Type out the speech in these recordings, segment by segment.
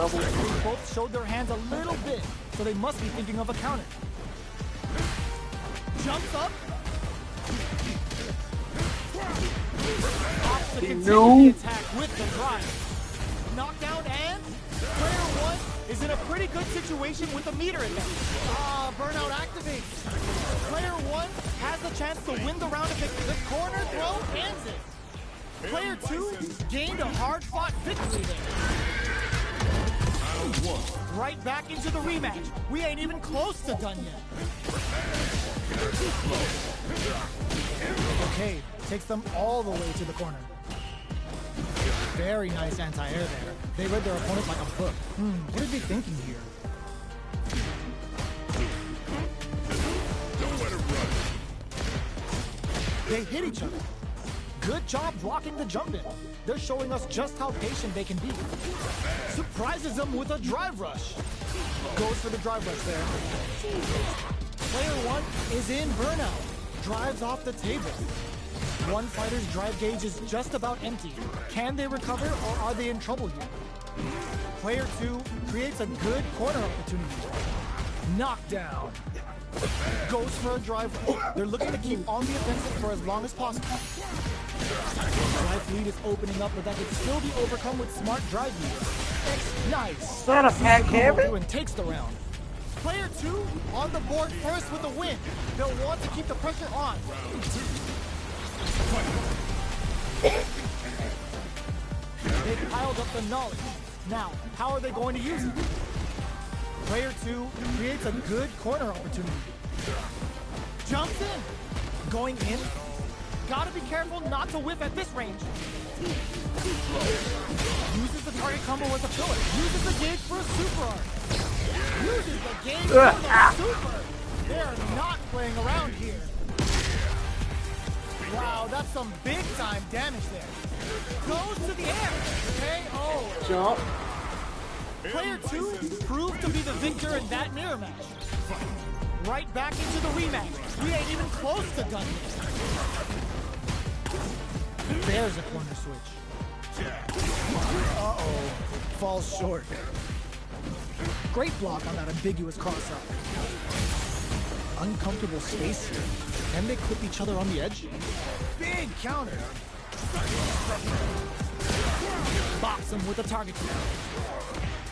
double. They both showed their hands a little bit, so they must be thinking of a counter. Jumps up. Opts to continue the attack with the drive. Knockdown and player one is in a pretty good situation with the meter advantage. Burnout activates. Player one has the chance to win the round if the corner throw ends it. Player two gained a hard-fought victory there. Right back into the rematch. We ain't even close to done yet. Okay, takes them all the way to the corner. Very nice anti-air there. They read their opponent like a book. What are they thinking here? Don't let it run. They hit each other. Good job blocking the jump in. They're showing us just how patient they can be. Surprises them with a drive rush. Goes for the drive rush there. Player one is in burnout. Drives off the table. One fighter's drive gauge is just about empty. Can they recover or are they in trouble here? Player two creates a good corner opportunity. Knockdown. Goes for a drive. They're looking to keep on the offensive for as long as possible. Life lead is opening up, but that could still be overcome with smart drive use. Nice. Is that a pack habit? And takes the round. Player two on the board first with a win. They'll want to keep the pressure on. They piled up the knowledge. Now, how are they going to use it? Player two creates a good corner opportunity. Jumps in. Going in. Gotta be careful not to whip at this range. Uses the target combo as a pillar. Uses the gauge for a super art. Uses the gauge for the super. They're not playing around here. Wow, that's some big time damage there. Goes to the air. KO. Jump. Player two proved to be the victor in that mirror match. Right back into the rematch. We ain't even close to done yet. There's a corner switch. Uh-oh. Falls short. Great block on that ambiguous cross-up. Uncomfortable space here. Can they clip each other on the edge? Big counter. Bops him with a target counter.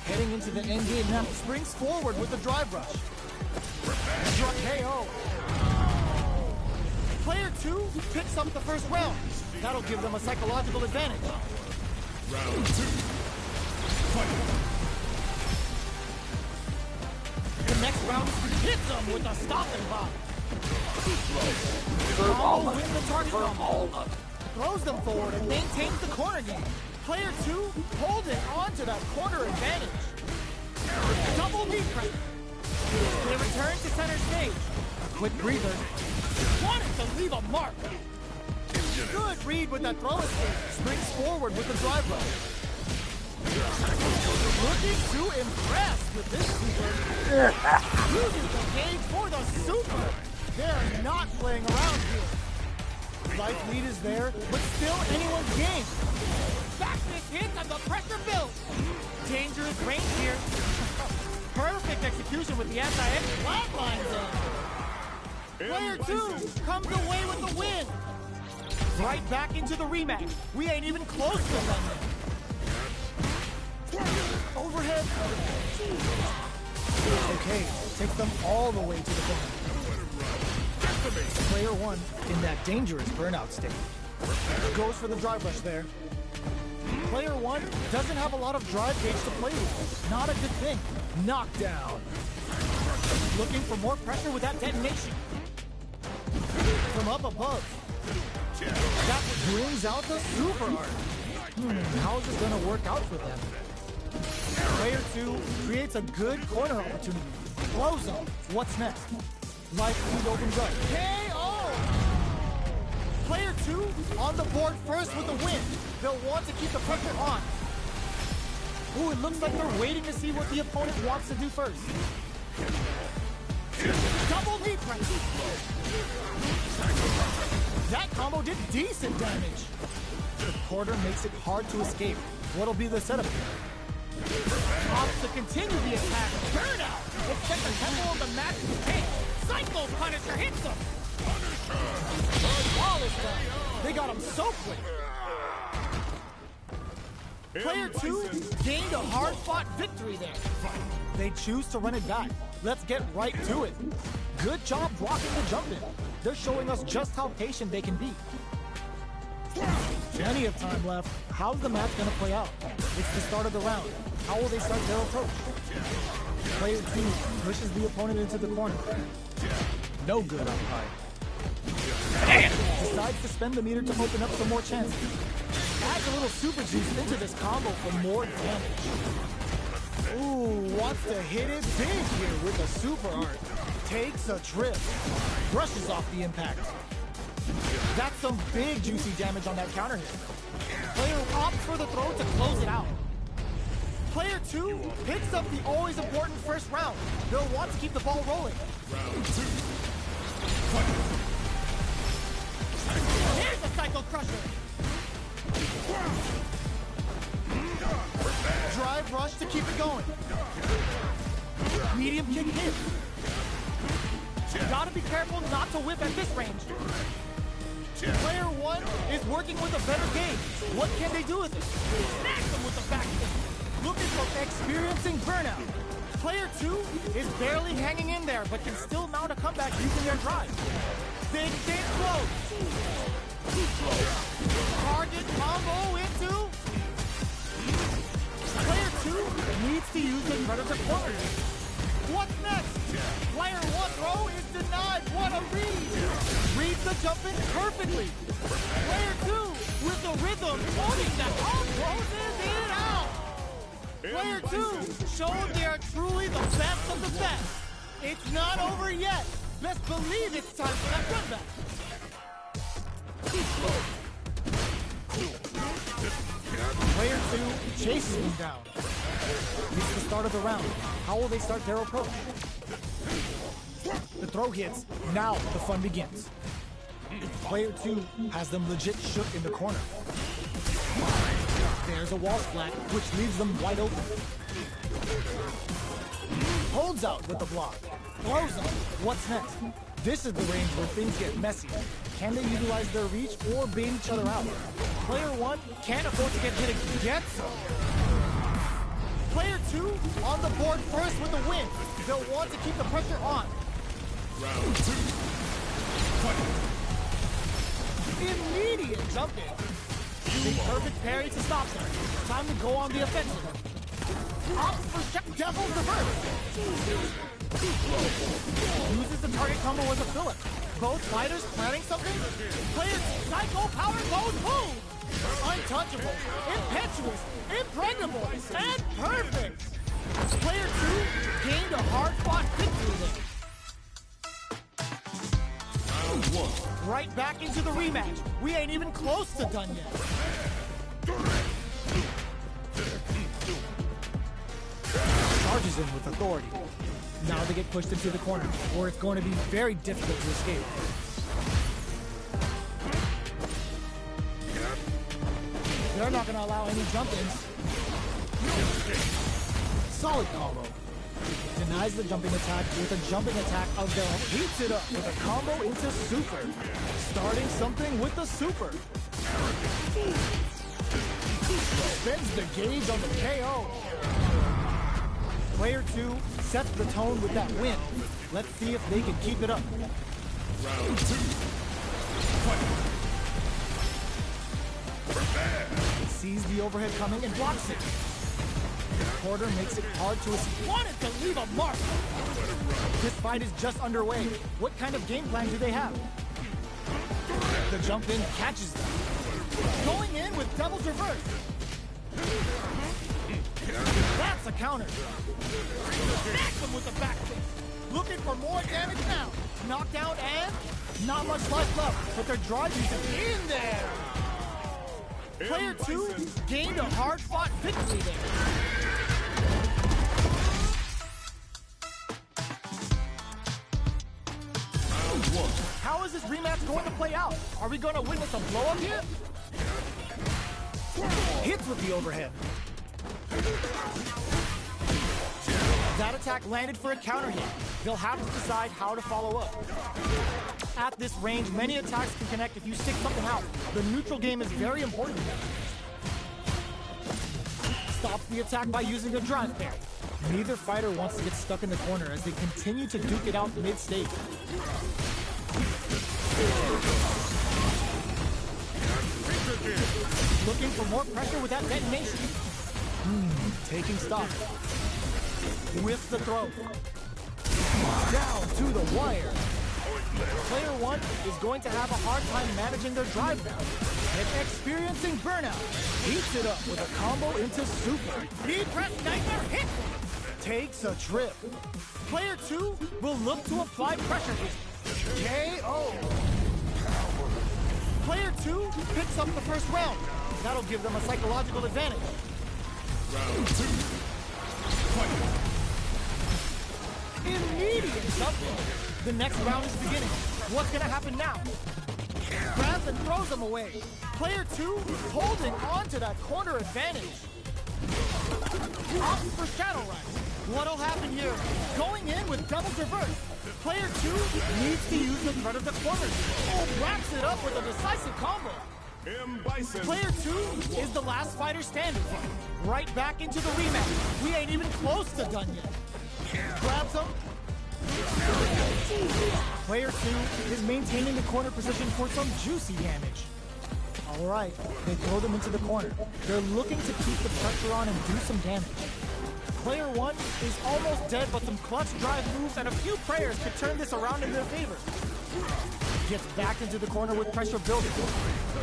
Heading into the end game now. Springs forward with the drive rush. Drop KO. Player two picks up the first round. That'll give them a psychological advantage. Round two. The next round hits them with a stopping block. Combo with the target combo. Throws them forward and maintains the corner game. Player two holding on to that corner advantage. Double knee press. They return to center stage. A quick breather. Wanted to leave a mark. Good read with that throw escape. Springs forward with the drive rush. Looking to impress with this super. Using the gauge for the super. They're not playing around here. Life lead is there, but still anyone's game. Back this hit and the pressure builds. Dangerous range here. Perfect execution with the anti-edge flatlines in. Player two comes away with the win. Right back into the rematch. We ain't even close to them yet. Overhead. Okay, takes them all the way to the corner. Player one in that dangerous burnout state. Goes for the drive rush there. Player one doesn't have a lot of drive gauge to play with. Not a good thing. Knockdown. Looking for more pressure with that detonation. From up above. That brings out the super art. How is this going to work out for them? Player two creates a good corner opportunity. Blows them. What's next? Life lead opens up. KO! Player two on the board first with the win. They'll want to keep the pressure on. Ooh, it looks like they're waiting to see what the opponent wants to do first. Double knee press. That combo did decent damage. The quarter makes it hard to escape. What'll be the setup here? continue the attack. Burnout! Expect the tempo of the match to hit. Psycho Punisher hits him! All is done. They got him so quick. Player 2 gained a hard-fought victory there. They choose to run it back. Let's get right to it. Good job blocking the jump in. They're showing us just how patient they can be. Plenty of time left. How's the match gonna play out? It's the start of the round. How will they start their approach? Player 2 pushes the opponent into the corner. No good up high. Decides to spend the meter to open up some more chances. Adds a little super juice into this combo for more damage. Ooh, wants to hit it big here with a super art. Takes a trip. Brushes off the impact. That's some big juicy damage on that counter hit. Player opts for the throw to close it out. Player 2 picks up the always important first round. They'll want to keep the ball rolling. Round 2. Here's the Psycho Crusher. Drive rush to keep it going. Medium kick hit. Gotta be careful not to whip at this range. Player 1 is working with a better game. What can they do with it? Smack them with the back kick. Looking for experiencing burnout. Player 2 is barely hanging in there, but can still mount a comeback using their drive. Big thing close. Target combo into. Player 2 needs to use the Predator corner. What's next? Player 1 throw is denied. What a read! Reads the jump in perfectly. Player 2 with the rhythm, owning the home closes it out. Player 2 showed they are truly the best of the best. It's not over yet. Best believe it's time for that run back. Player 2 chases him down. It's the start of the round. How will they start their approach? The throw hits. Now the fun begins. Player 2 has them legit shook in the corner. There's a wall splat, which leaves them wide open. Holds out with the block. Throws them. What's next? This is the range where things get messy. Can they utilize their reach or bait each other out? Player 1 can't afford to get hit again. Player 2 on the board first with the win. They'll want to keep the pressure on. Round 2. Fight. Immediate jump in. The perfect parry to stop them. Time to go on the offensive. Opts for Devil's Reverse. Uses the target combo as a fill-up. Both fighters planning something. Player Psycho Power goes boom! Untouchable, impetuous, impregnable, and perfect! Player 2 gained a hard-fought victory there. Round 1. Right back into the rematch. We ain't even close to done yet. Charges in with authority. Now they get pushed into the corner, where it's going to be very difficult to escape. They're not going to allow any jump-ins. Solid combo. Denies the jumping attack with a jumping attack of their own. Heats it up with a combo into super. Starting something with the super. Spends the gauge on the KO. Player 2 sets the tone with that win. Let's see if they can keep it up. Round 2. Fight. Sees the overhead coming and blocks it. Porter makes it hard to escape. Wanted to leave a mark. This fight is just underway. What kind of game plan do they have? The jump in catches them. Going in with Devil's Reverse. That's a counter. Smack them with the back kick. Looking for more damage now. Knockdown and not much life left, but their drive is in there. Player 2 gained a hard-fought victory there. Round 1. How is this rematch going to play out? Are we going to witness a blow-up here? Hits with the overhead. attack landed for a counter hit. They'll have to decide how to follow up. At this range, many attacks can connect if you stick something out. The neutral game is very important. Stops the attack by using a drive parry. Neither fighter wants to get stuck in the corner as they continue to duke it out mid-stage. Looking for more pressure with that detonation. Taking stock. With the throw. Down to the wire. Player 1 is going to have a hard time managing their drive now. And experiencing burnout. Eats it up with a combo into super. Knee press nightmare hit. Takes a trip. Player 2 will look to apply pressure hit. KO. Player 2 picks up the first round. That'll give them a psychological advantage. Round 2. Fight. Immediate something. The next round is beginning. What's gonna happen now? Grabs and throws them away. Player 2 holding on to that corner advantage. Opts for Shadow Rise. What'll happen here? Going in with double traverse. Player 2 needs to use the threat of the corners. Wraps it up with a decisive combo. M. Bison. Player 2 is the last fighter standing. Right back into the rematch. We ain't even close to done yet. Grabs him. Player 2 is maintaining the corner position for some juicy damage. All right, they throw them into the corner. They're looking to keep the pressure on and do some damage. Player 1 is almost dead, but some clutch drive moves and a few prayers could turn this around in their favor. Gets back into the corner with pressure building.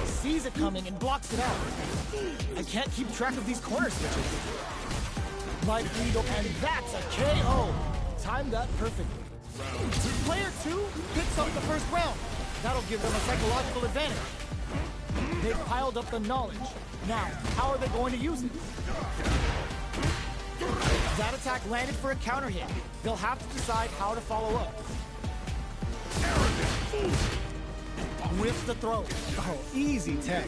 Sees it coming and blocks it out. I can't keep track of these corner switches. Light Eagle, and that's a KO. Timed that perfectly. Player 2 picks up the first round. That'll give them a psychological advantage. They've piled up the knowledge. Now, how are they going to use it? That attack landed for a counter hit. They'll have to decide how to follow up. With the throw. Oh, easy tech.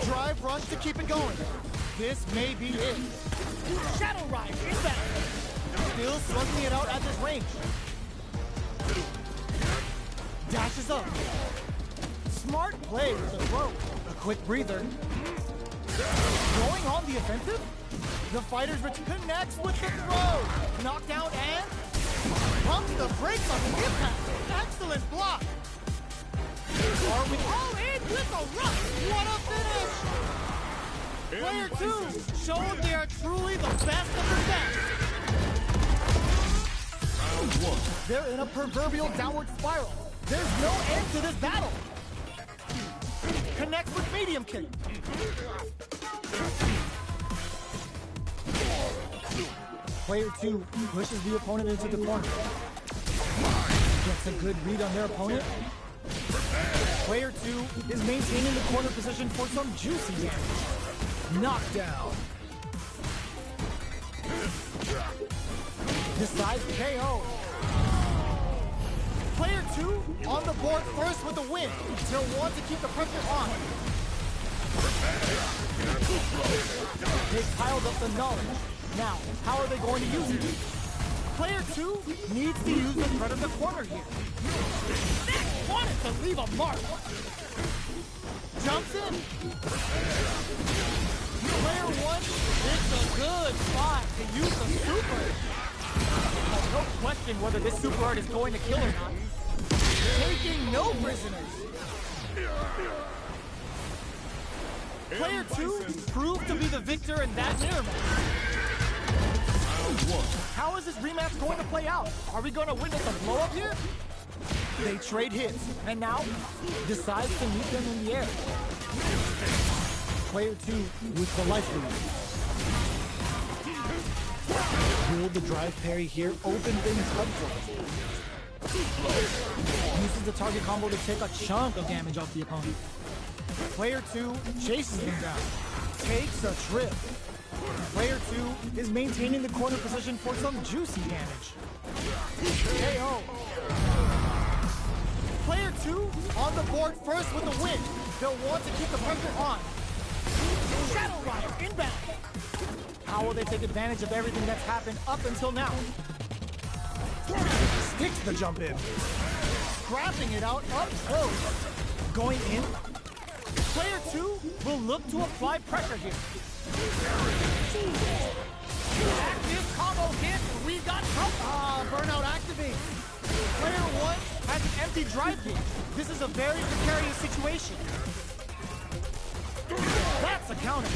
Drive rush to keep it going. This may be it. Shadow Rise inbound. Still slugging it out at this range. Dashes up. Smart play with the throw. A quick breather. Going on the offensive? The fighter's connects with the throw. Knockdown and pumps the brakes on the impact. Excellent block. Are we all in with a rush? What a finish! Player 2 showed they are truly the best of the best. Round 1. They're in a proverbial downward spiral. There's no end to this battle. Connects with medium kick. Player 2 pushes the opponent into the corner. Gets a good read on their opponent. Player 2 is maintaining the corner position for some juicy damage. Knockdown. Decides KO. Player 2 on the board first with the win. They'll want to keep the pressure on. They've piled up the knowledge. Now, how are they going to use it? Player 2 needs to use the threat of the corner here. They wanted to leave a mark. Jumps in. Player 1 is a good spot to use the super. There's no question whether this super art is going to kill or not. Taking no prisoners. Player 2 proved to be the victor in that mirror match. How is this rematch going to play out? Are we going to witness a blow-up here? They trade hits, and now decides to meet them in the air. Player 2 with the life lead. Will the drive parry here open things up for us? Uses the target combo to take a chunk of damage off the opponent. Player 2 chases him down. Takes a trip. Player 2 is maintaining the corner position for some juicy damage. KO. Player 2 on the board first with the win. They'll want to keep the pressure on. Shadow Rider inbound. How will they take advantage of everything that's happened up until now? Sticks the jump in. Scrapping it out up close. Going in. Player 2 will look to apply pressure here. Active combo hit. We got trouble. Burnout activates. Player 1 has an empty drive gauge. This is a very precarious situation. That's a counter.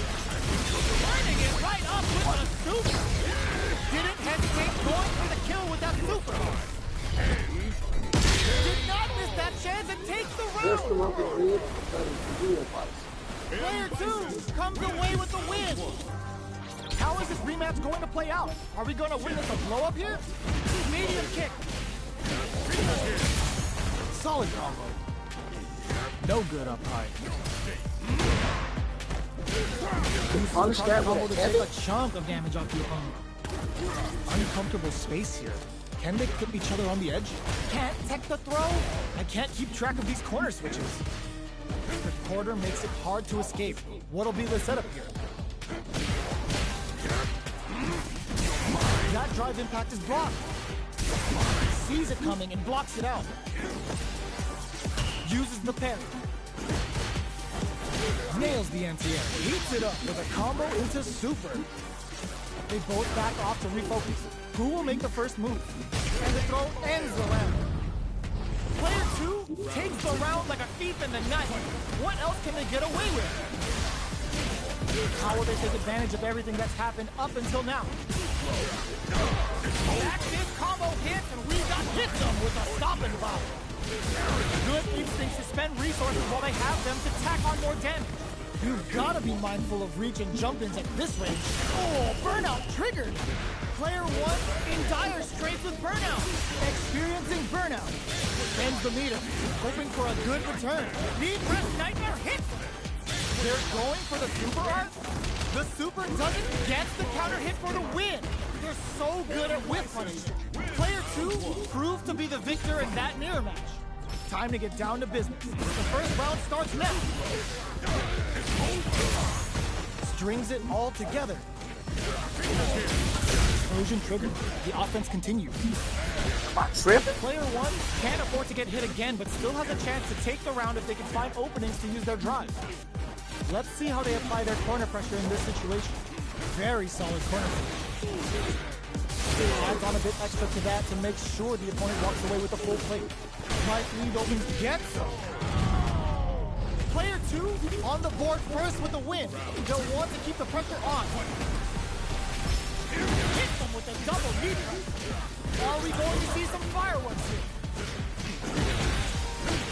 Lining it right up with a super. Didn't hesitate going for the kill with that super. Did not miss that chance and takes the round. Player 2 comes away with the win. How is this rematch going to play out? Are we going to witness a blow up here? Medium kick. Solid combo. No good up high. Punish that Combo with to a take heavy? a chunk of damage off the opponent. Uncomfortable space here. Can they clip each other on the edge? Can't tech the throw. I can't keep track of these corner switches. The quarter makes it hard to escape. What'll be the setup here? That drive impact is blocked. Sees it coming and blocks it out. Uses the parry. Nails the anti-air. Heats it up with a combo into super. They both back off to refocus. Who will make the first move? And the throw ends the round. Player 2 takes the round like a thief in the night. What else can they get away with? How will they take advantage of everything that's happened up until now? Active combo hits, and we got hit them with a stop and block. Good instincts to spend resources while they have them to tack on more damage. You've got to be mindful of reach and jump-ins at this range. Oh, burnout triggered. Player 1 in dire straits with burnout. Experiencing burnout. Bends the meter, hoping for a good return. Knee press nightmare hits. They're going for the super art. The super doesn't get the counter hit for the win. They're so good at whip punishing. Player 2 proved to be the victor in that mirror match. Time to get down to business. The first round starts now. Strings it all together. Explosion triggered. The offense continues. Trip? Player 1 can't afford to get hit again, but still has a chance to take the round if they can find openings to use their drive. Let's see how they apply their corner pressure in this situation. Very solid corner pressure. Adds on a bit extra to that to make sure the opponent walks away with a full plate. Right lead opens gets them. Player 2 on the board first with the win. They'll want to keep the pressure on. Hit them with a double knee press. Are we going to see some fireworks here?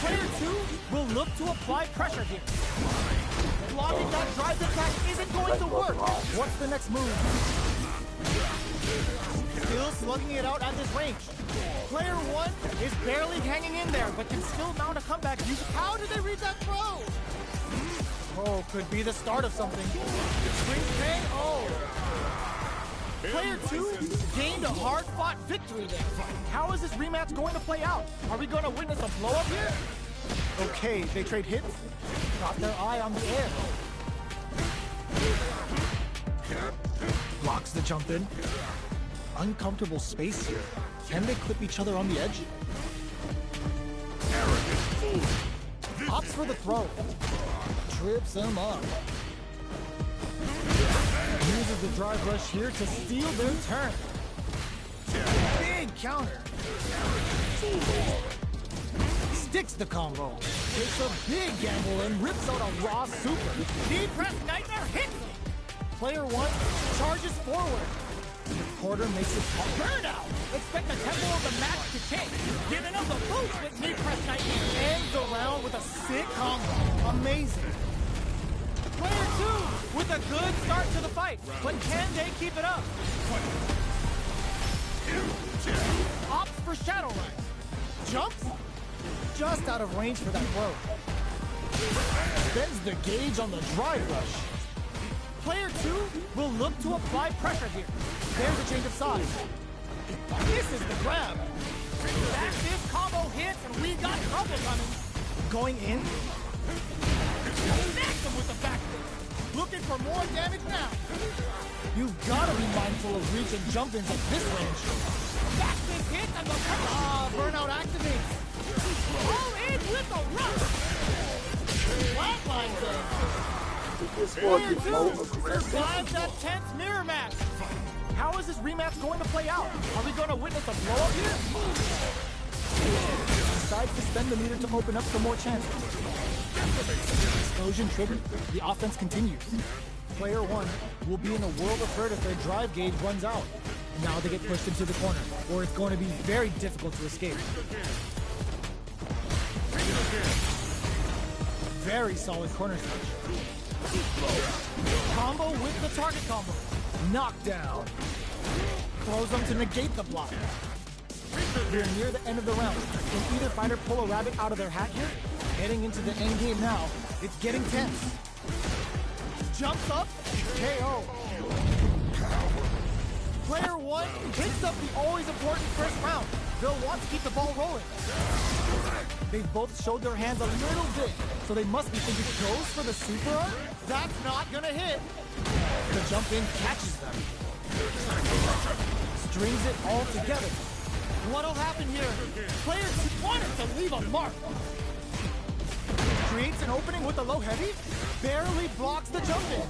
Player 2 will look to apply pressure here. Blocking that drive attack isn't going to work. What's the next move? Still slugging it out at this range. Player 1 is barely hanging in there, but can still mount a comeback. How did they read that throw? Oh, could be the start of something. Swing bang, oh. Player 2 gained a hard-fought victory there. How is this rematch going to play out? Are we going to witness a blow-up here? Okay, they trade hits. Got their eye on the air. Blocks the jump in. Uncomfortable space here. Can they clip each other on the edge? Opts for the throw. Trips him up. Uses the drive rush here to steal their turn. Big counter. Sticks the combo. Takes a big gamble and rips out a raw super. Knee press nightmare hits him. Player 1 charges forward. The quarter makes it burnout. Expect the tempo of the match to change. Giving up the boost with knee press nightmare. Ends the round with a sick combo. Amazing. Player 2 with a good start to the fight. But can they keep it up? Opts for Shadow Rise. Jumps? Just out of range for that throw. Bends the gauge on the drive rush. Player 2 will look to apply pressure here. There's a change of size. This is the grab. Active combo hits, and we got trouble coming. Going in. Snags him with the back. looking for more damage now. You've got to be mindful of reach and jump-ins at this range. That's big hit and the burnout activates. All in with the rush. Flatline thing. This boy gets more Player 2 aggressive. survives that tense mirror match. How is this rematch going to play out? Are we going to witness a blow up here? Decides to spend the meter to open up some more chances. Explosion triggered. The offense continues. Player 1 will be in a world of hurt if their drive gauge runs out. Now they get pushed into the corner, where it's going to be very difficult to escape. Very solid corner switch. Combo with the target combo. Knockdown. Throws them to negate the block. We're near the end of the round. Can either fighter pull a rabbit out of their hat here? Heading into the end game now. It's getting tense. Jumps up. KO. Player 1 picks up the always important first round. They'll want to keep the ball rolling. They've both showed their hands a little bit, so they must be thinking goes for the super arm? That's not gonna hit. The jump in catches them. Strings it all together. What'll happen here? Player 2 wanted to leave a mark. Creates an opening with a low heavy. Barely blocks the jump in.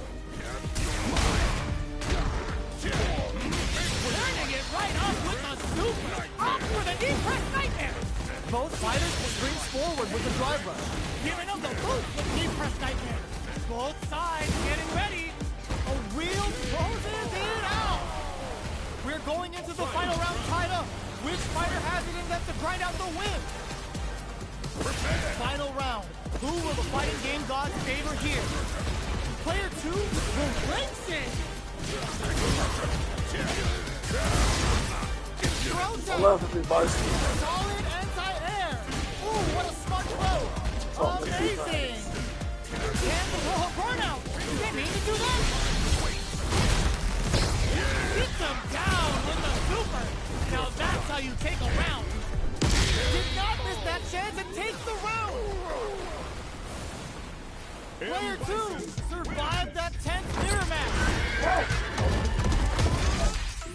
Turning it right up with the super. Up with a knee press nightmare. Both fighters springs forward with the drive rush. Giving them the boot with knee press nightmare. Both sides getting ready. A wheel closes it out. We're going into the final round tied up. Which fighter has it in them to grind out the win? Final round. Who will the fighting game gods favor here? Player 2 will rinse it. Throws I it. love it, boys. Solid anti-air. Ooh, what a smart throw. Amazing. And the burnout. Did they mean to do that? Gets him down with the super. Now that's how you take a round. Did not miss that chance and takes the round. Player 2 survived that tense mirror match.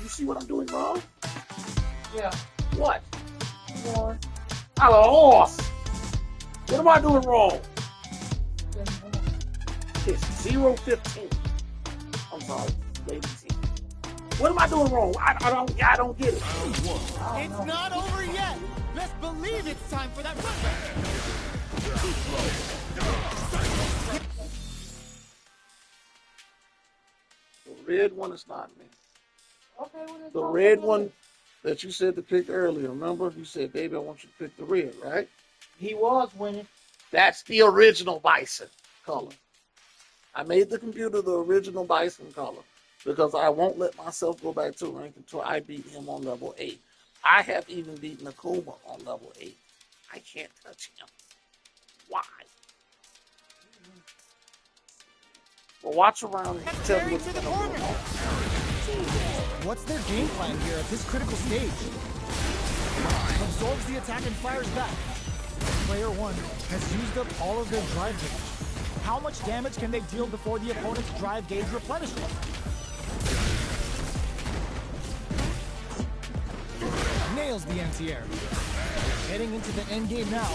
You see what I'm doing wrong? Yeah. What? I lost. What am I doing wrong? It's 0-15. I'm sorry, ladies. What am I doing wrong? I don't get it. It's not over yet. Let's believe it's time for that run back. The red one is not me. Okay, well, The red one that you said to pick earlier, remember? You said, baby, I want you to pick the red, right? He was winning. That's the original bison color. I made the computer the original bison color because I won't let myself go back to rank until I beat him on level 8. I have even beaten Akuma on level 8. I can't touch him. Why? Well, watch around and tell me what's To the going corner. on. What's their game plan here at this critical stage? Absorbs the attack and fires back. Player 1 has used up all of their drive gauge. How much damage can they deal before the opponent's drive gauge replenishes? Nails the anti-air. Heading into the end game now,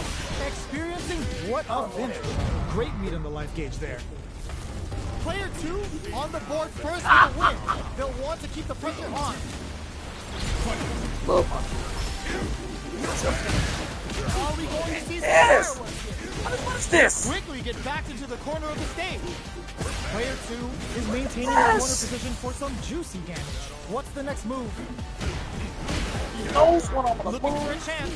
experiencing what a finish. Great meat on the life gauge there. Player 2 on the board first with a win. They'll want to keep the pressure on. Love my Are we going to see some Yes! fireworks here? What is this? Quickly get back into the corner of the stage. Player 2 is maintaining Yes! the corner position for some juicy damage. What's the next move? He knows what I'm going to Looking for a move. chance.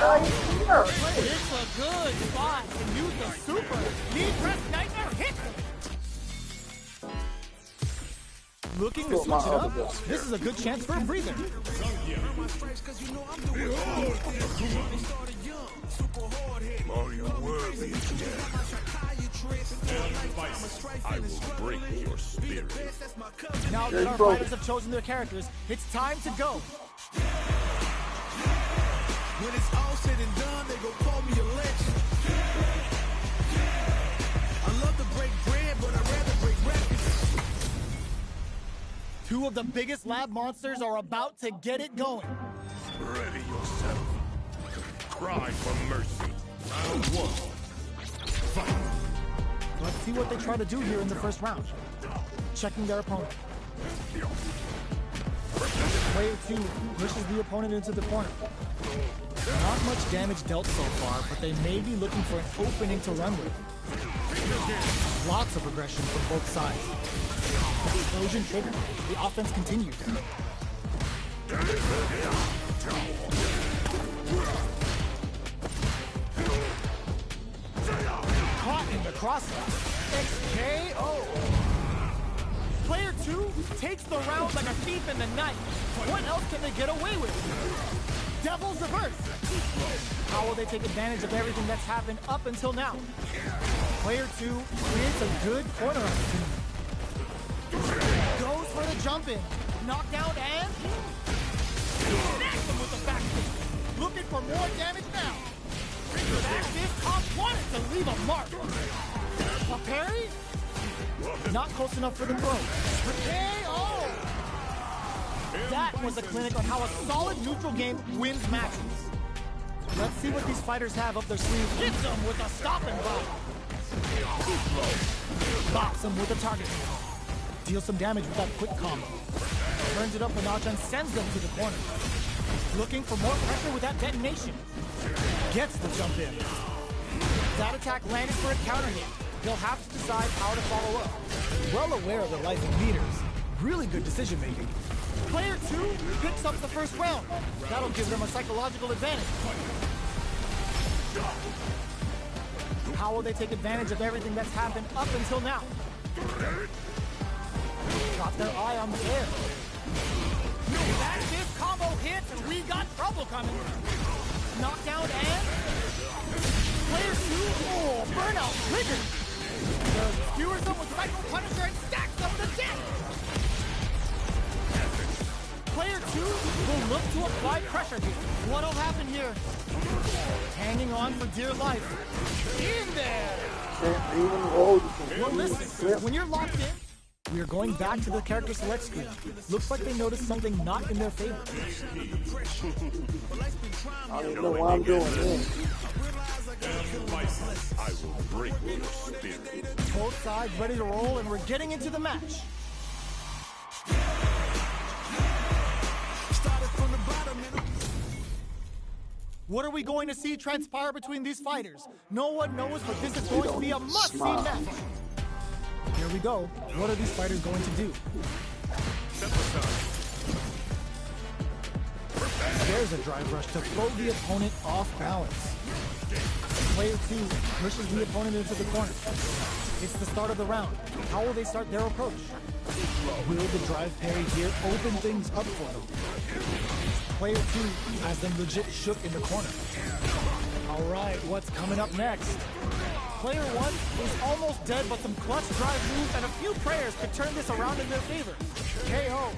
Right here. It's a good spot to use the super. Knee press nightmare hit. Looking to Still switch my it up? other best. This is a good chance for a breather. Are you worthy? I will break your spirit. Now Yeah, that you our broke fighters it. have chosen their characters, it's time to go. When it's all said and done, they gon' call me a legend. I love to break bread, but I Two of the biggest lab monsters are about to get it going. Ready yourself. Cry for mercy. Round one. Fight. Let's see what they try to do here in the first round. Checking their opponent. Player 2 pushes the opponent into the corner. Not much damage dealt so far, but they may be looking for an opening to run with. Lots of aggression from both sides. Explosion triggered. The offense continues. Caught in the crossfire. XKO. Player 2 takes the round like a thief in the night. What else can they get away with? Devil's reverse. How will they take advantage of everything that's happened up until now? Player 2 creates a good corner opportunity. Goes for the jump in. Knockdown and snags him with the back fist. Looking for more damage now. Back fist Tom wanted to leave a mark. A parry? Not close enough for the throw. KO! That was a clinic on how a solid neutral game wins matches. Let's see what these fighters have up their sleeve. Hits them with a stop and bop. Bops them with a target. Deals some damage with that quick combo. Turns it up a notch and sends them to the corner. Looking for more pressure with that detonation. Gets the jump in. That attack landed for a counter hit. They'll have to decide how to follow up. Well aware of their life in meters. Really good decision making. Player 2 picks up the first round. That'll give them a psychological advantage. How will they take advantage of everything that's happened up until now? Got their eye on the air. That fist combo hits and we got trouble coming. Knockdown and Player 2, oh, burnout triggered. Skewers them with Psycho Punisher and stacks them to death. Player 2 will look to apply pressure here. What'll happen here? Hanging on for dear life. In there! Well, listen, when you're locked in, we are going back to the character select screen. Looks like they noticed something not in their favor. I don't know what I'm doing here. I will break your spirit. Both sides ready to roll, and we're getting into the match. What are we going to see transpire between these fighters? No one knows, but this is going to be a must-see match. Here we go. What are these fighters going to do? There's a drive rush to throw the opponent off balance. Player 2 pushes the opponent into the corner. It's the start of the round. How will they start their approach? Will the drive parry here open things up for them? Player 2 has them legit shook in the corner. All right, what's coming up next? Player 1 is almost dead, but some clutch drive moves and a few prayers could turn this around in their favor. KO.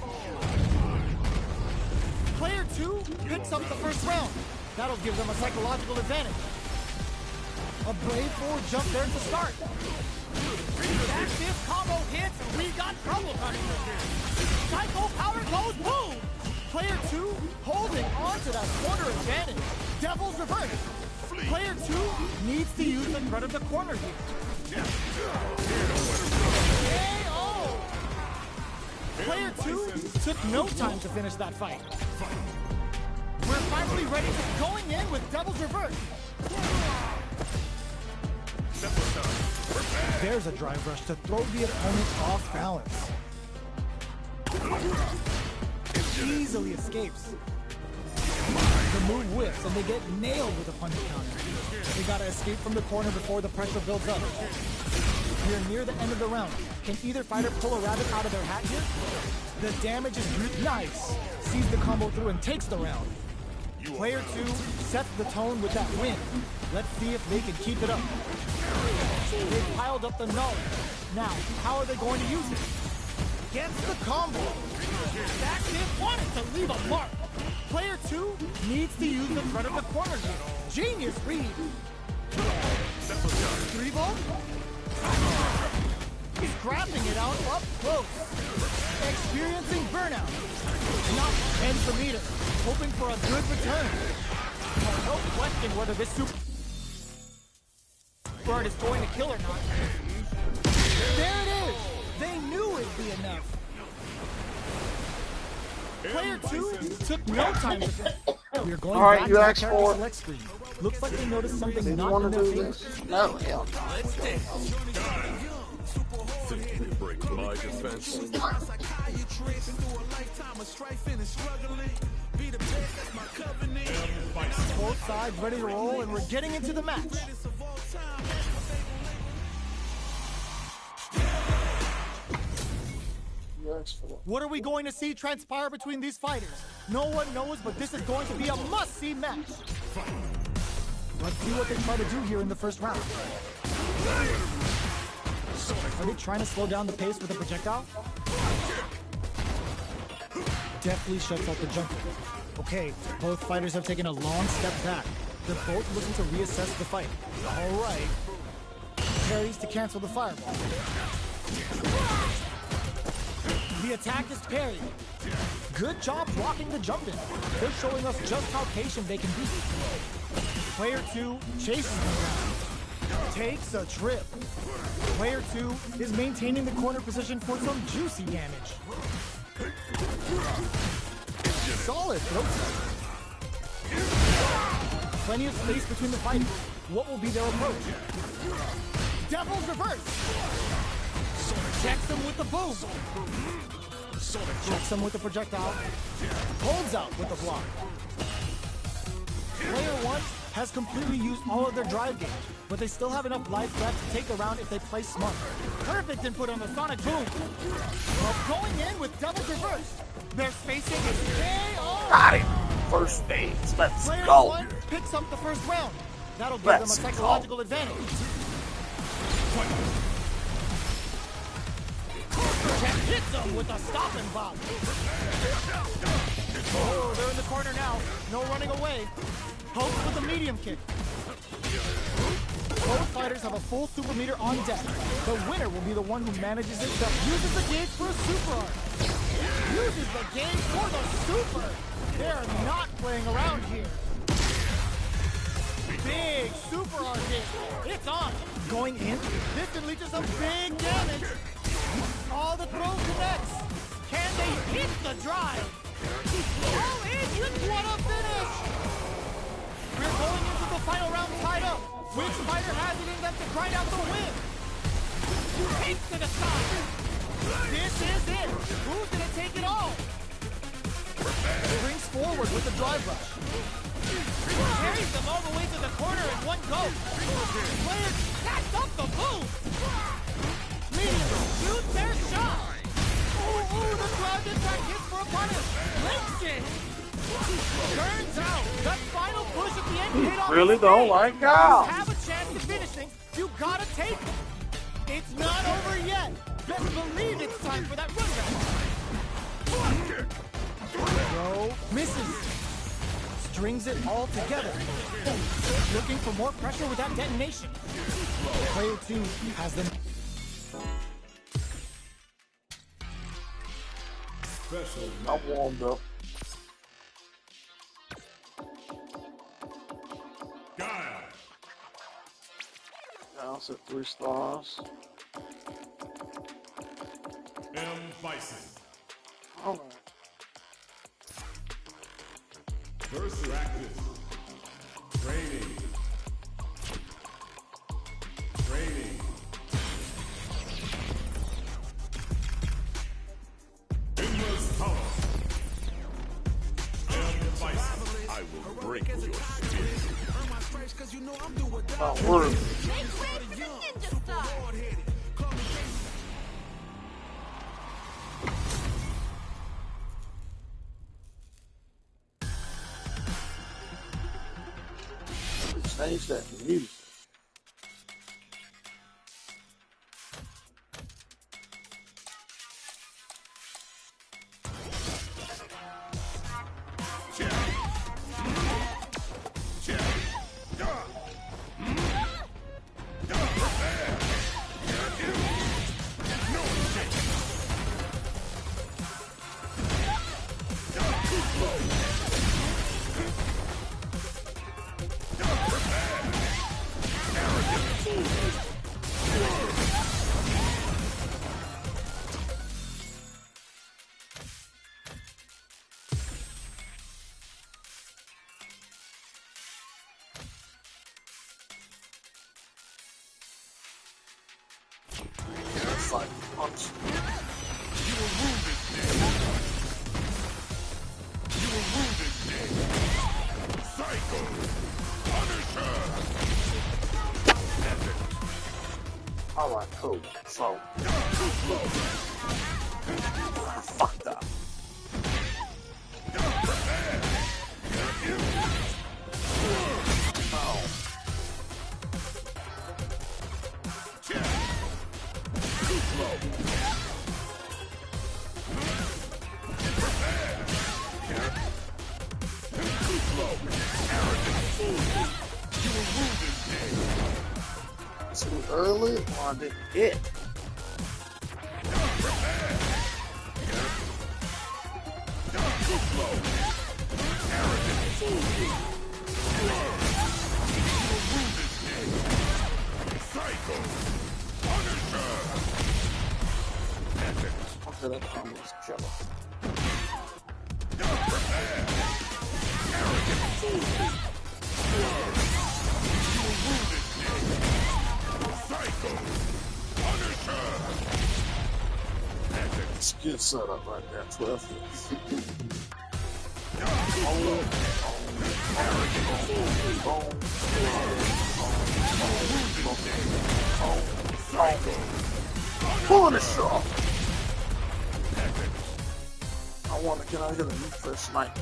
Player 2 picks up the first round. That'll give them a psychological advantage. A brave forward jump there to start. That fist combo hits and we got trouble coming. Psycho power goes boom! Player 2 holding on to that corner advantage. Devil's reverse. Player 2 needs to use the threat of the corner here. KO! Player 2 took no time to finish that fight. We're finally ready to going in with Devil's reverse. There's a drive rush to throw the opponent off balance. Easily escapes. The move whips and they get nailed with a punish counter. They gotta escape from the corner before the pressure builds up. We're near the end of the round. Can either fighter pull a rabbit out of their hat here? The damage is nice. Sees the combo through and takes the round. Player 2 sets the tone with that win. Let's see if they can keep it up. They've piled up the knowledge. Now, how are they going to use it? Gets the combo. That kid wanted to leave a mark. Player 2 needs to use the threat of the corner here. Genius read. 3-ball? He's grabbing it out up close. experiencing burnout. Not bend the meter, hoping for a good return. No question whether this super bird is going to kill or not. There it is! They knew it'd be enough. Player 2 took no time to think. We're going All right, back you to the asked character for- select screen. Looks like they noticed something Did you not want in to their do favor. this? No, hell Simply break my defense. Both sides ready to roll, and we're getting into the match. no. You asked for it. What are we going to see transpire between these fighters? No one knows, but this is going to be a must-see match. Let's see what they try to do here in the first round. Are they trying to slow down the pace with a projectile? Deftly shuts out the jumper. Okay, both fighters have taken a long step back. They're both looking to reassess the fight. All right. Parries to cancel the fireball. The attack is parried. Good job blocking the jump in. They're showing us just how patient they can be. Player 2 chases them down. Takes a trip. Player 2 is maintaining the corner position for some juicy damage. Solid throat step. Plenty of space between the fighters. What will be their approach? Devil's reverse. Checks him with the boom. Checks him with the projectile. Holds out with the block. Player 1 has completely used all of their drive gauge, but they still have enough life left to take the round if they play smart. Perfect input on the sonic boom. Well, going in with devil's reverse. Their spacing is KO. Got it. First phase. Let's Player go. 1 picks up the first round. That'll give Let's them a psychological advantage. Jack hits them with a stopping bomb. Oh, they're in the corner now. No running away. Pokes with a medium kick. Both fighters have a full super meter on deck. The winner will be the one who manages it that uses the gauge for a super art. Uses the gauge for the super. They're not playing around here. Big super art hit. It's on. Going in. This can lead to some big damage. All the throw connects. Can they hit the drive? All in. What a finish. We're going into the final round tied up. Which fighter has it in them to grind out the win? Takes to the side. This is it. Who's gonna take it all? Springs forward with the drive rush. Carries them all the way to the corner in one go. Players catch up the move. Medium shoots their shot. Ooh, the ground attack hits for a punish. Links it. Turns out the final push at the end hit off Really the don't stage. like how. You have a chance to finish things. You gotta take it. It's not over yet. Best believe it's time for that run back. Throw misses. Strings it all together. Looking for more pressure with that detonation. Player 2 has them. I warmed up. Guile. Now it's at 3 stars. M. Bison. All right. First practice. Training. Training. Endless power. M. Bison. I will break your spirit. My word. Make way for the ninja style. Change that music. It's like punch. You were wounded, Nick. You were wounded, Nick. Psycho. Punisher. Epic. Alright, cool. So, I fucked up. Oh. Too early or did it? Psycho. Punisher. Epic. Okay, that almost killer. Psycho. Punisher. Epic. It's a good setup right there, 12 hits. Punisher! I want to get out here and look for a sniper.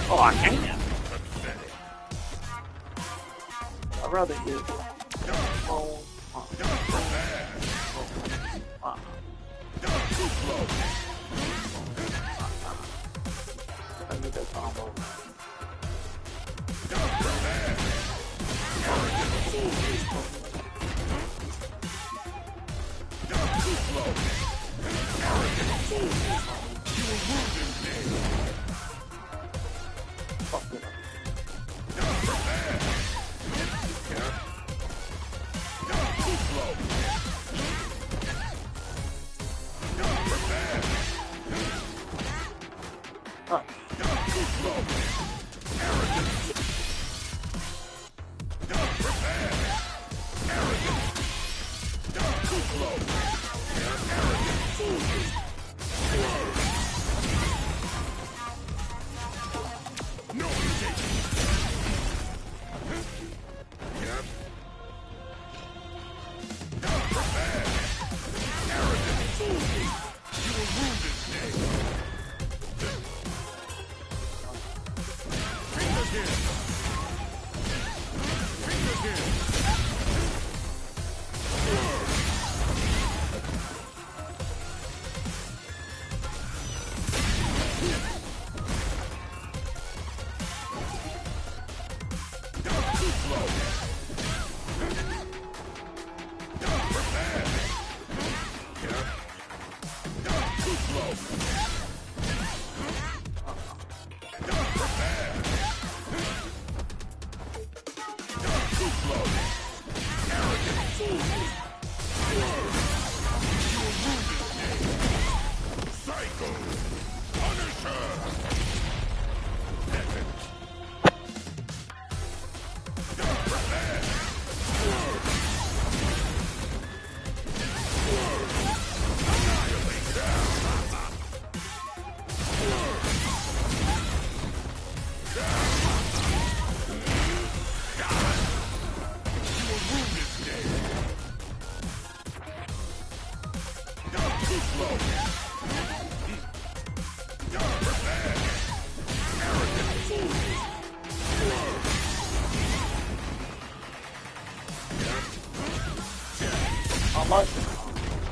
Oh, I can. I'd rather hit. Oh, I need that combo. Fuck it up. I like it,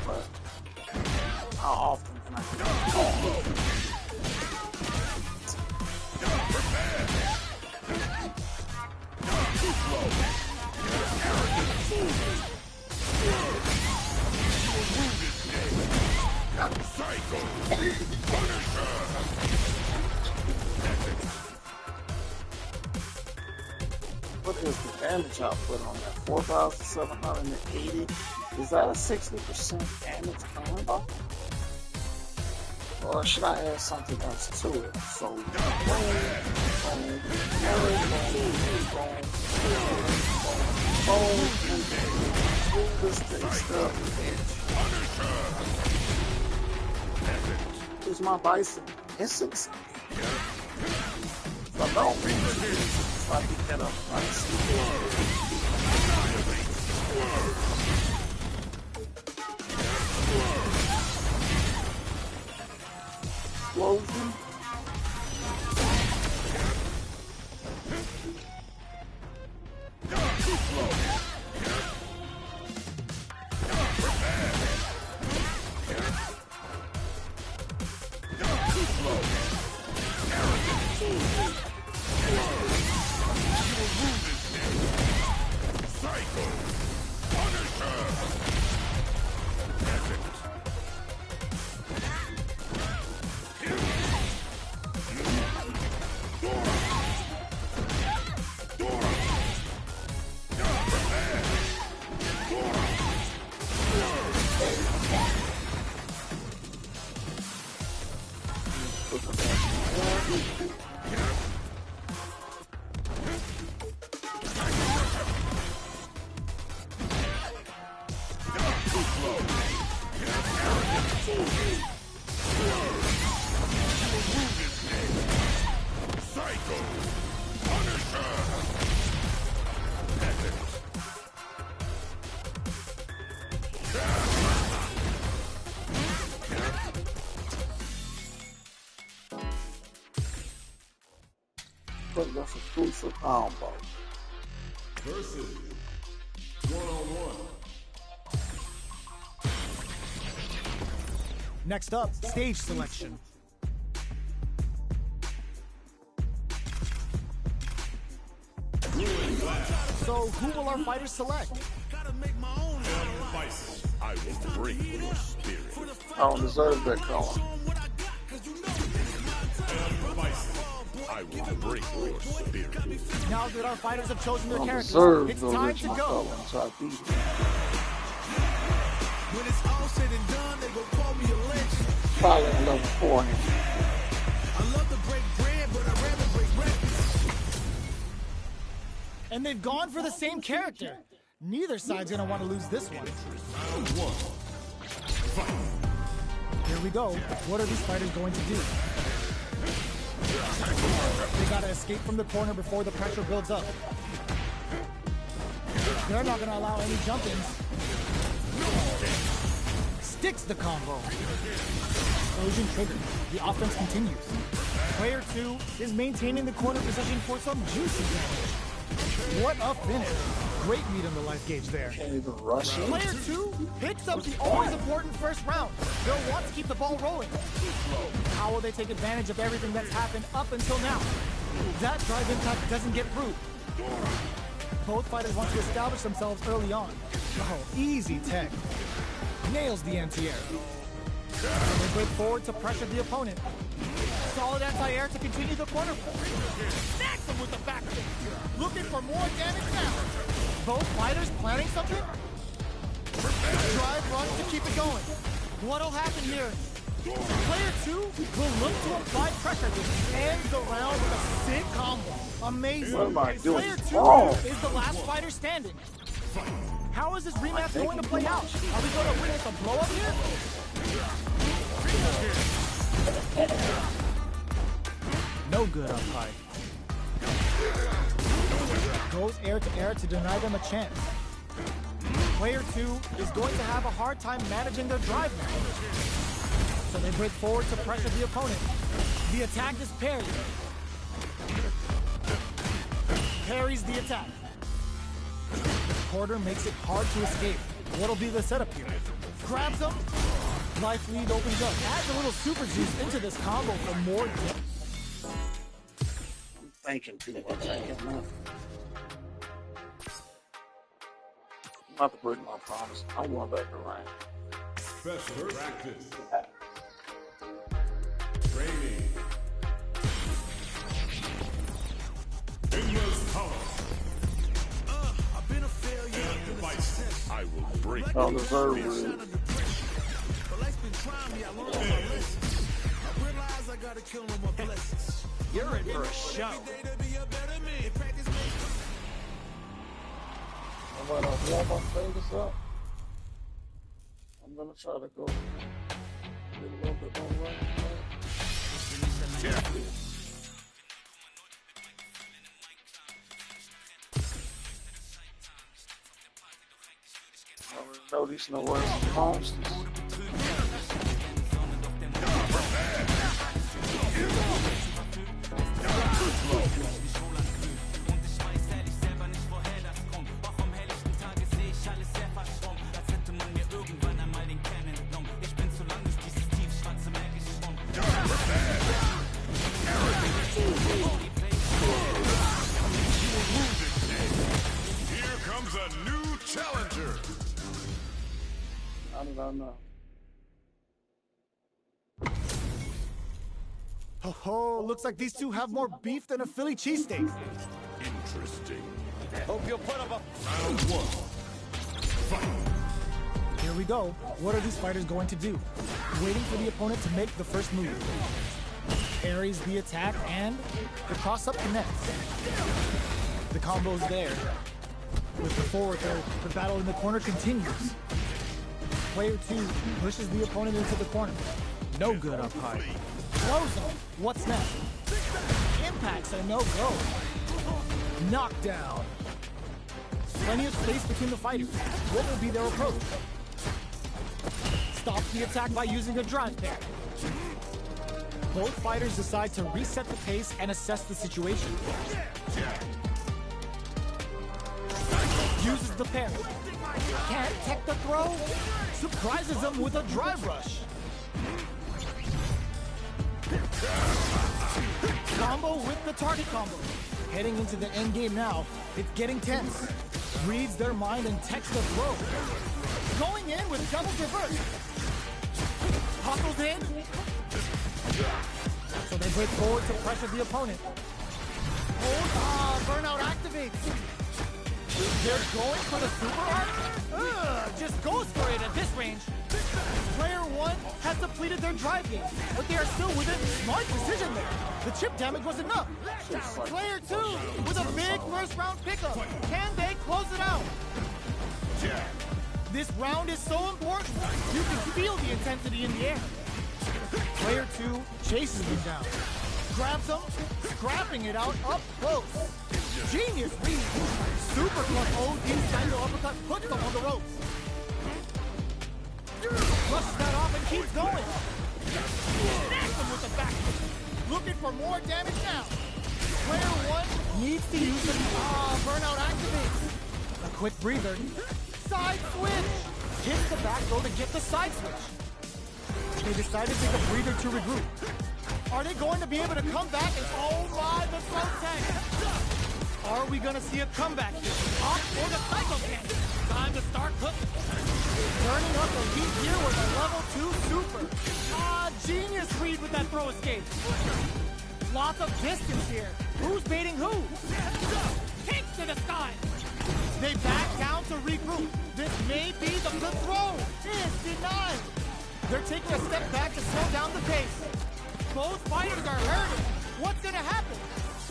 but how often can I do that? Psycho! Punisher! What is the damage output on that? 4,780? Is that a 60% damage combo? Or should I add something else to it? So, boom, boom, boom, boom, and move this thing stuff. Is my bison missing something? If I don't, if I can get a bison. Explosion. Psycho! Punisher! Psycho! Punisher! But that's a crucial combo. Versus one-on-one. Next up, stage selection. So, who will our fighters select? Bison, I will break your spirit. I don't deserve that color. Bison, I will break your spirit. Now that our fighters have chosen I their don't characters, deserve it's the time to original go. color, so I beat it. When it's all said and done, they gon' call me a lynch. Probably a level 4 here. I love to break bread, but I'd rather break records. And they've gone for the same character. Neither side's gonna want to lose this one. Here we go. What are these fighters going to do? They gotta escape from the corner before the pressure builds up. They're not gonna allow any jump-ins. Sticks the combo. Explosion triggered. The offense continues. Player 2 is maintaining the corner position for some juicy damage. What a finish. Great meat on the life gauge there. Can't even rush it. Player 2 picks up the always important first round. They'll want to keep the ball rolling. How will they take advantage of everything that's happened up until now? That drive impact doesn't get through. Both fighters want to establish themselves early on. Oh, easy tech. Nails the anti-air. They break forward to pressure the opponent. Solid anti-air to continue the corner. Snacks him with the back kick. Looking for more damage now. Both fighters planning something? Drive runs to keep it going. What'll happen here? Player 2 will look to apply pressure to end the round with a sick combo. Amazing. What am I doing Player 2 wrong? is the last fighter standing. How is this rematch going to play out? Are we going to witness a blow up here? No good on Pike. Goes air to air to deny them a chance. Player 2 is going to have a hard time managing their drive now. So they break forward to pressure the opponent. The attack is parried. Parries the attack. The quarter makes it hard to escape. What'll be the setup here? Grabs him. Life lead opens up. Adds a little super juice into this combo for more damage. I'm thinking too much. I can't enough. I'm about to break my promise. I'm going back to rank. Special practice. Training. Endless power. I've been a failure. And device. I will break. Oh, the third room. But life's been trying me. I learned my lessons. I realize I gotta kill all my blessings. You're in for a show. Every day to be a better man. Practice makes I'm going to warm my fingers up. I'm going to try to go get a little bit more rank. I already know these no words from monsters. Here comes a new challenger. How did I know? Oh, looks like these two have more beef than a Philly cheesesteak. Interesting. Hope you'll put up a... Round one. Fight. Here we go. What are these fighters going to do? Waiting for the opponent to make the first move. Parries the attack and the cross-up connects. The combo's there. With the forward throw, the battle in the corner continues. Player 2 pushes the opponent into the corner. No good up high. Throws him. What's next? Impacts a no-go. Knockdown. Plenty of space between the fighters. What will be their approach? Stop the attack by using a drive parry. Both fighters decide to reset the pace and assess the situation. Uses the parry. Can't tech the throw. Surprises him with a drive rush. Combo with the target combo. Heading into the end game now. It's getting tense. Reads their mind and techs the throw. Going in with double reverse. Hustles in. So they break forward to pressure the opponent. Burnout activates. They're going for the super art? Just goes for it at this range. Player 1 has depleted their drive game, but they are still within smart decision there. The chip damage was enough. Player 2 with a big first round pickup. Can they close it out? This round is so important. You can feel the intensity in the air. Player 2 chases him down. Grabs him, scrapping it out up close. Genius read. Super plus OD Sango uppercut puts them on the ropes. Flushes that off and keeps going. Snacks him with the back. Looking for more damage now. Player 1 needs to use the burnout activates. A quick breather. Side switch. Hits the back row to get the side switch. They decide to take a breather to regroup. Are they going to be able to come back? And oh my, the throw tag. Are we going to see a comeback here? Off for the cycle can. Time to start cooking. Turning up the heat here with a level 2 super. Genius read with that throw escape. Lots of distance here. Who's baiting who? Kicks to the sky. They back down to regroup. This may be the throw. Is denied. They're taking a step back to slow down the pace. Both fighters are hurting. What's going to happen?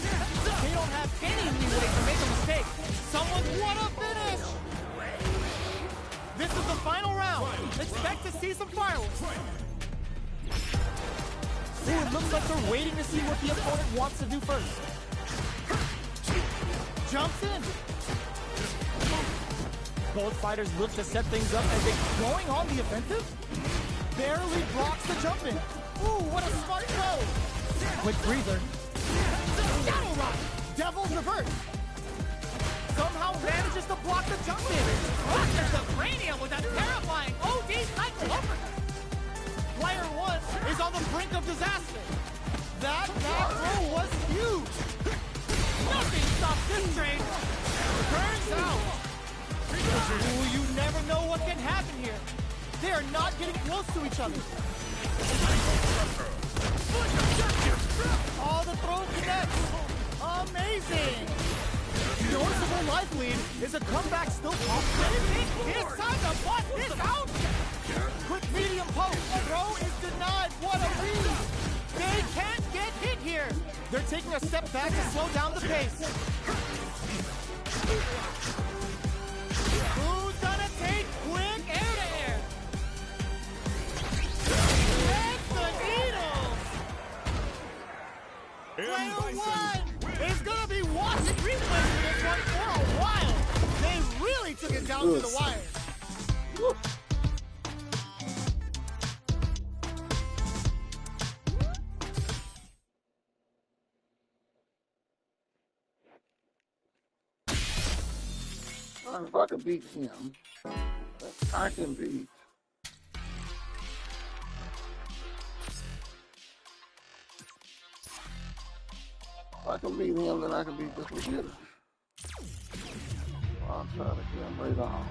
They don't have any leeway to make a mistake. Someone want to finish. This is the final round. Expect to see some fireworks. Ooh, it looks like they're waiting to see what the opponent wants to do first. Jumps in. Both fighters look to set things up as they're going on the offensive. Barely blocks the jump in. Ooh, what a smart throw. Quick breather. Shadow Rock. Devil's reverse. Somehow manages to block the jump in. Block the Cranium with a terrifying OD cycle uppercut. Player 1 is on the brink of disaster. That back throw was huge. Nothing stops this train. Turns out. Ooh, you never know what can happen here. They are not getting close to each other. Oh, the throw connects. Amazing. Noticeable life lead. Is a comeback still possible? It's time to bust this out. Quick medium post. Throw is denied. What a lead. They can't get hit here. They're taking a step back to slow down the pace. Who's gonna take quick air-to-air? That's the needle! Player 1 is gonna be watching replays for this one for a while. They really took it down to the wire. If I can beat him, I can beat. If I can beat him, then I can beat this computer. I'll try to get him later on.